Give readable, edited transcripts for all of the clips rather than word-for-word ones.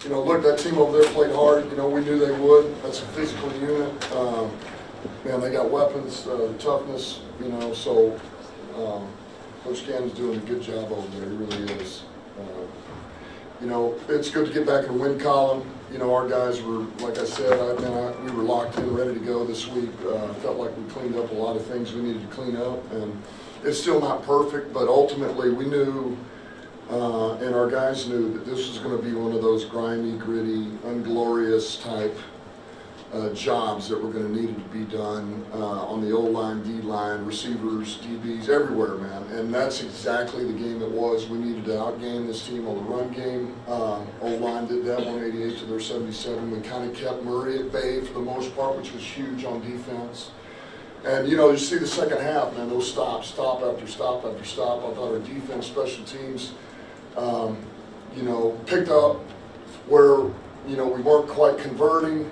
look, that team over there played hard. We knew they would. That's a physical unit. Man, they got weapons, toughness, so Coach Cannon's doing a good job over there. He really is. It's good to get back in the win column. Our guys were, like I said, we were locked in, ready to go this week. Felt like we cleaned up a lot of things we needed to clean up, and it's still not perfect, but ultimately we knew, and our guys knew that this was going to be one of those grimy, gritty, unglorious type jobs that were going to need to be done on the O-line, D-line, receivers, DBs, everywhere, man. And that's exactly the game it was. We needed to outgame this team on the run game. O-line did that, 188 to their 77. We kind of kept Murray at bay for the most part, which was huge on defense. And, you see the second half, man, those stop after stop after stop. I thought our defense, special teams, picked up where, we weren't quite converting.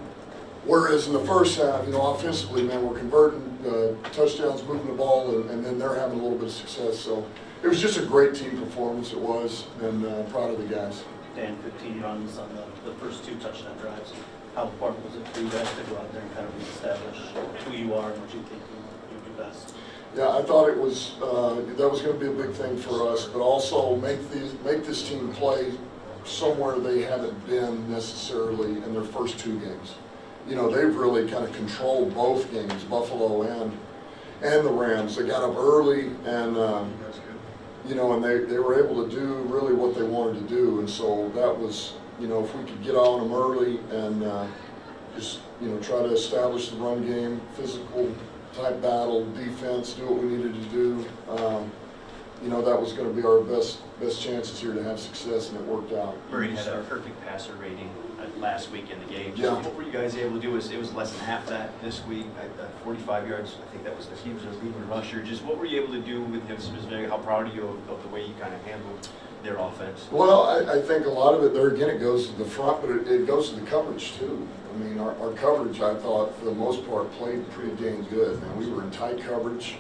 Whereas in the first half, offensively, man, we're converting touchdowns, moving the ball, and then they're having a little bit of success. So it was just a great team performance, it was, and proud of the guys. Dan, 15 runs on the first 2 touchdown drives. How important was it for you guys to go out there and kind of reestablish who you are and what you think you do best? Yeah, I thought it was that was going to be a big thing for us, but also make this team play somewhere they haven't been necessarily in their first 2 games. They've really kind of controlled both games, Buffalo and the Rams. They got up early and, and they were able to do really what they wanted to do. And so that was, if we could get on them early and just, try to establish the run game, physical type battle, defense, do what we needed to do, that was going to be our best chances here to have success, and it worked out. Murray had a perfect passer rating last week in the game. Yeah. What were you guys able to do? It was less than half that this week at 45 yards. I think that was he was a leading rusher. Just what were you able to do with him specifically? How proud are you of the way you kind of handled their offense? Well, I think a lot of it there, again, it goes to the front, but it goes to the coverage too. I mean, our coverage, I thought, for the most part, played pretty dang good. And we were in tight coverage.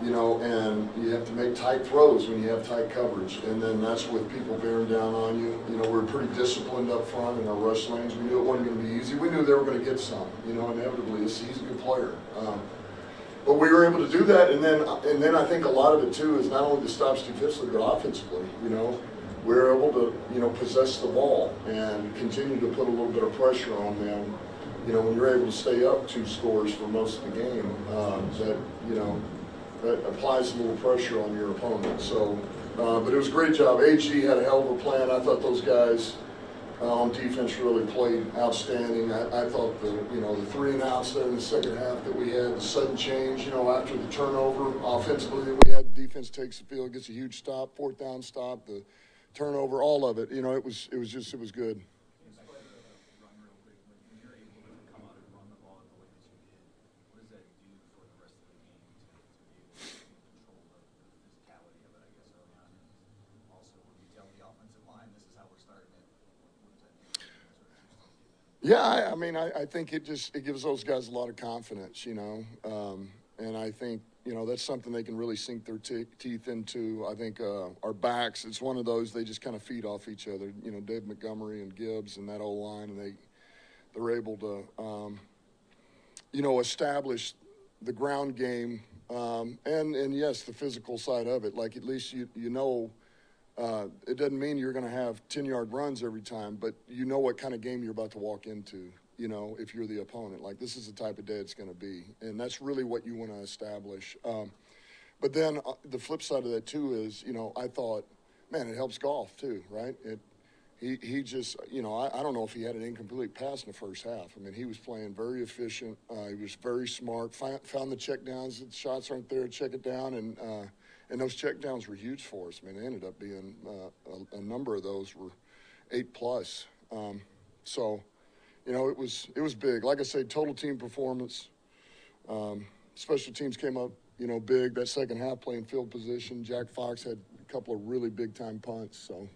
And you have to make tight throws when you have tight coverage. And then that's with people bearing down on you. We're pretty disciplined up front in our rush lanes. We knew it wasn't going to be easy. We knew they were going to get some, inevitably. He's a good player. But we were able to do that. And then I think a lot of it, too, is not only to stop Steve Fitzler, but offensively, we were able to, possess the ball and continue to put a little bit of pressure on them. When you're able to stay up 2 scores for most of the game, that applies a little pressure on your opponent. So, but it was a great job. AG had a hell of a plan. I thought those guys on defense really played outstanding. I thought the 3 and outs there in the second half that we had, the sudden change, after the turnover offensively that we had, the defense takes the field, gets a huge stop, 4th down stop, the turnover, all of it. It was good. Yeah, I think it gives those guys a lot of confidence, and I think, that's something they can really sink their teeth into. I think our backs, it's one of those, they just kind of feed off each other, Dave Montgomery and Gibbs and that O-line, and they're able to, establish the ground game, and yes, the physical side of it. Like, at least it doesn't mean you're going to have 10-yard runs every time, but you know what kind of game you're about to walk into, if you're the opponent. Like, this is the type of day it's going to be, and that's really what you want to establish. But then the flip side of that, too, is, I thought, man, it helps golf, too, right? He just, I don't know if he had an incomplete pass in the first half. He was playing very efficient. He was very smart, found the check downs. The shots aren't there, check it down, and those check downs were huge for us. They ended up being a number of those were 8+. So, it was big. Like I say, total team performance. Special teams came up, big. That second half playing field position. Jack Fox had a couple of really big time punts. So.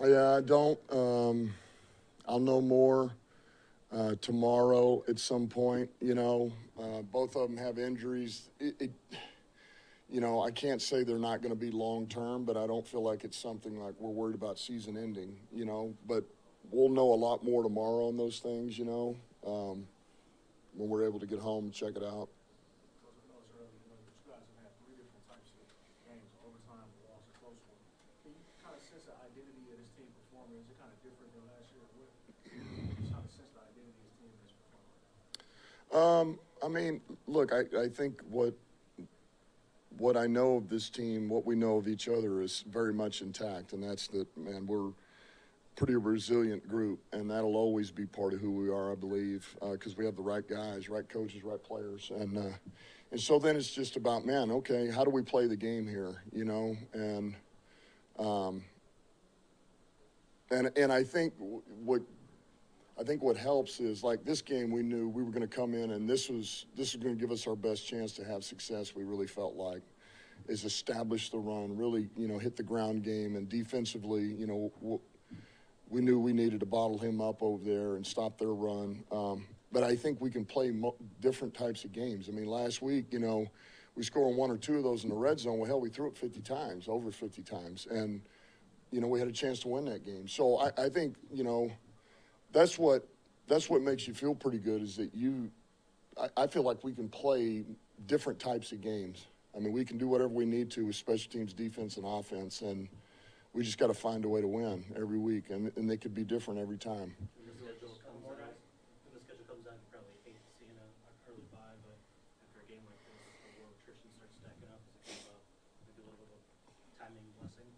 Yeah, I don't. I'll know more tomorrow at some point. Both of them have injuries. I can't say they're not going to be long-term, but I don't feel like it's something like we're worried about season ending, but we'll know a lot more tomorrow on those things, when we're able to get home and check it out. Can you kind of sense the identity of this team performing? Is it kind of different than last year? Just kind of sense the identity of this team is performing? I mean, look, I think what I know of this team, what we know of each other is very much intact, and that's that, man, we're pretty resilient group, and that'll always be part of who we are, I believe, because we have the right guys, right coaches, right players, and so then it's just about, man, okay, how do we play the game here, and I think what helps is, like, this game, we knew we were going to come in, and this was going to give us our best chance to have success. We really felt like is establish the run, really, hit the ground game, and defensively, we knew we needed to bottle him up over there and stop their run. But I think we can play different types of games. I mean, last week, we scored one or two of those in the red zone. Well, hell, we threw it 50 times, over 50 times, and we had a chance to win that game. So I think that's what makes you feel pretty good, is that I feel like we can play different types of games. I mean, we can do whatever we need to with special teams, defense, and offense, and we just got to find a way to win every week, and they could be different every time. When the schedule comes out, you probably hate seeing an early bye, but after a game like this, the attrition starts stacking up. Is it kind of maybe a little bit of timing blessing?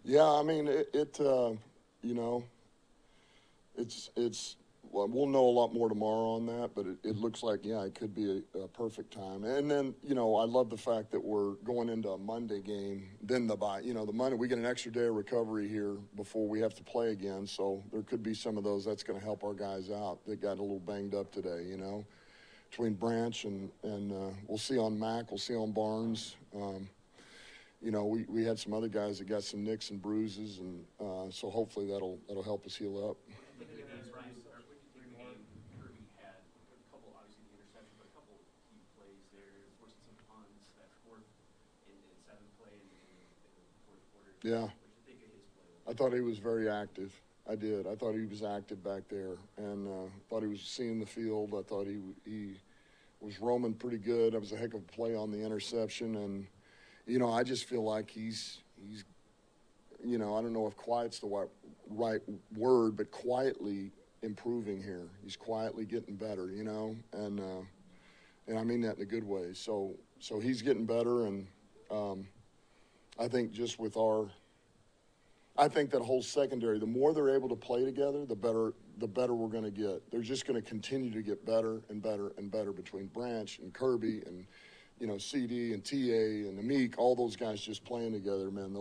Yeah, I mean, well, we'll know a lot more tomorrow on that, but it looks like, yeah, it could be a perfect time. And then, I love the fact that we're going into a Monday game, then the bye. The Monday, we get an extra day of recovery here before we have to play again, so there could be some of those. That's going to help our guys out. They got a little banged up today, between Branch and we'll see on Mack, we'll see on Barnes. We had some other guys that got some nicks and bruises, and so hopefully that'll help us heal up. Yeah, I thought he was very active. I did. I thought he was active back there, and thought he was seeing the field. I thought he was roaming pretty good. That was a heck of a play on the interception, and I just feel like he's I don't know if quiet's the right word, but quietly improving here. He's quietly getting better, and I mean that in a good way. So he's getting better, and I think just with I think that whole secondary, the more they're able to play together, the better we're going to get. They're just going to continue to get better and better and better between Branch and Kirby and, CD and TA and Amik, all those guys just playing together, man.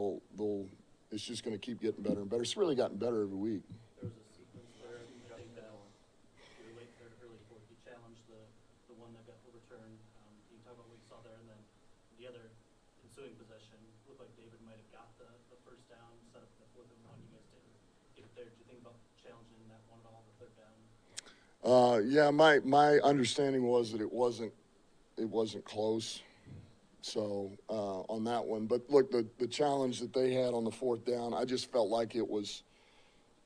It's just going to keep getting better and better. It's really gotten better every week. There was a sequence there, I think that you were late there early for. You challenged the one that got overturned. Can you talk about what you saw there, and then the other ensuing possession looked like David might have got the first down, set up the 4th and 1. You guys didn't get there. Did you think about challenging that one at all, the 3rd down? Yeah, my understanding was that it wasn't close. So on that one, but look, the challenge that they had on the 4th down, I just felt like it was,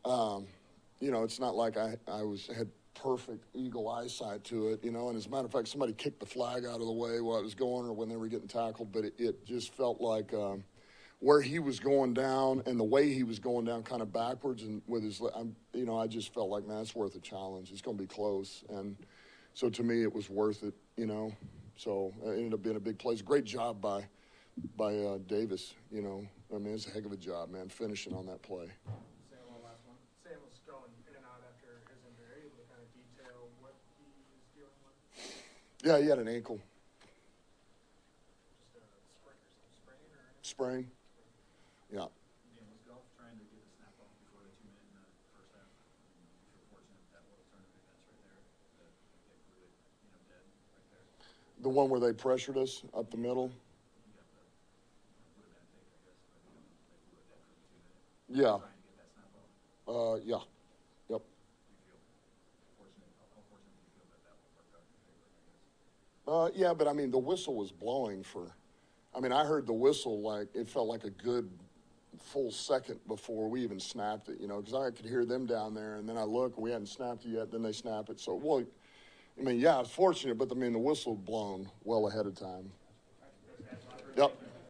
it's not like I had perfect eagle eyesight to it, and as a matter of fact, somebody kicked the flag out of the way while it was going or when they were getting tackled, but it just felt like where he was going down and the way he was going down kind of backwards and with his, I just felt like, man, it's worth a challenge. It's going to be close. And so to me, it was worth it, So it ended up being a big play. It's a great job by Davis, I mean, it's a heck of a job, man, finishing on that play. Sam, one last one. Sam was going in and out after his injury. Are you able to kind of detail what he was dealing with? Yeah, he had an ankle Just a sprain or anything? sprain. Yeah. Dan, was Golf trying to get the snap off before the 2 minute in the first half? If you're fortunate, that little turn of events right there, that glued it, dead right there. The one where they pressured us up the middle. You got the would have been a take, I guess, but they blew it dead for the 2 minute. Yeah. Trying to get that snap off. Yeah. Yep. Do you feel fortunate? How fortunate do you feel that worked out in your favor, I guess? Yeah, but I mean, the whistle was blowing for, I mean, I heard the whistle like it felt like a good full second before we even snapped it, you know, because I could hear them down there, and then I look, we hadn't snapped it yet, then they snap it. So, well, I mean, yeah, it's fortunate, but I mean, the whistle blown well ahead of time. Yep.